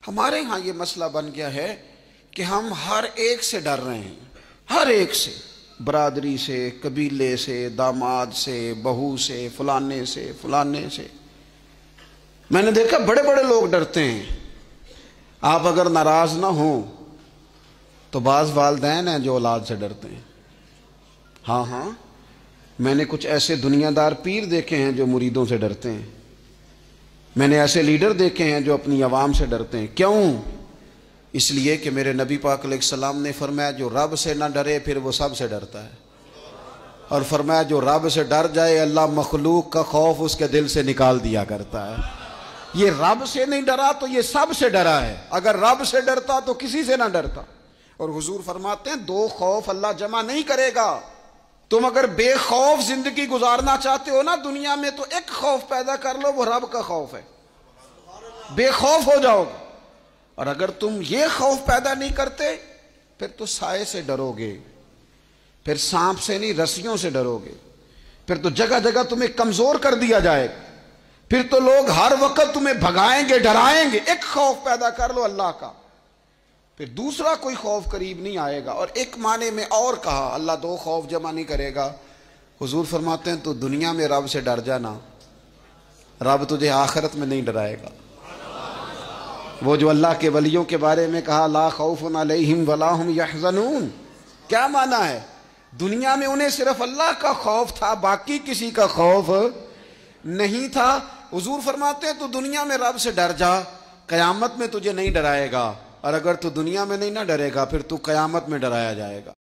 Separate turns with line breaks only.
हमारे यहाँ ये मसला बन गया है कि हम हर एक से डर रहे हैं, हर एक से, बरादरी से, कबीले से, दामाद से, बहू से, फलाने से, फलाने से। मैंने देखा बड़े बड़े लोग डरते हैं। आप अगर नाराज ना हो तो बाज़ वालिदैन हैं जो औलाद से डरते हैं। हाँ हाँ, मैंने कुछ ऐसे दुनियादार पीर देखे हैं जो मुरीदों से डरते हैं। मैंने ऐसे लीडर देखे हैं जो अपनी आवाम से डरते हैं। क्यों? इसलिए कि मेरे नबी पाक अलैहिस्सलाम ने फरमाया जो रब से ना डरे फिर वो सब से डरता है, और फरमाया जो रब से डर जाए अल्लाह मखलूक का खौफ उसके दिल से निकाल दिया करता है। ये रब से नहीं डरा तो ये सब से डरा है। अगर रब से डरता तो किसी से ना डरता। और हुजूर फरमाते हैं दो खौफ अल्लाह जमा नहीं करेगा। तुम अगर बेखौफ जिंदगी गुजारना चाहते हो ना दुनिया में, तो एक खौफ पैदा कर लो, वो रब का खौफ है, बेखौफ हो जाओगे। और अगर तुम ये खौफ पैदा नहीं करते फिर तो साए से डरोगे, फिर सांप से नहीं रस्सियों से डरोगे, फिर तो जगह जगह तुम्हें कमजोर कर दिया जाएगा, फिर तो लोग हर वक्त तुम्हें भगाएंगे, डराएंगे। एक खौफ पैदा कर लो अल्लाह का, फिर दूसरा कोई खौफ करीब नहीं आएगा। और एक माने में और कहा अल्लाह दो खौफ जमा नहीं करेगा। हुजूर फरमाते हैं तो दुनिया में रब से डर जाना, रब तुझे आखिरत में नहीं डराएगा। वो जो अल्लाह के वलियों के बारे में कहा ला खौफुन अलैहिम वला हुम यहज़नून, क्या माना है? दुनिया में उन्हें सिर्फ अल्लाह का खौफ था, बाकी किसी का खौफ नहीं था। हुजूर फरमाते हैं तो दुनिया में रब से डर जा, कयामत में तुझे नहीं डराएगा। और अगर तू दुनिया में नहीं ना डरेगा फिर तू कयामत में डराया जाएगा।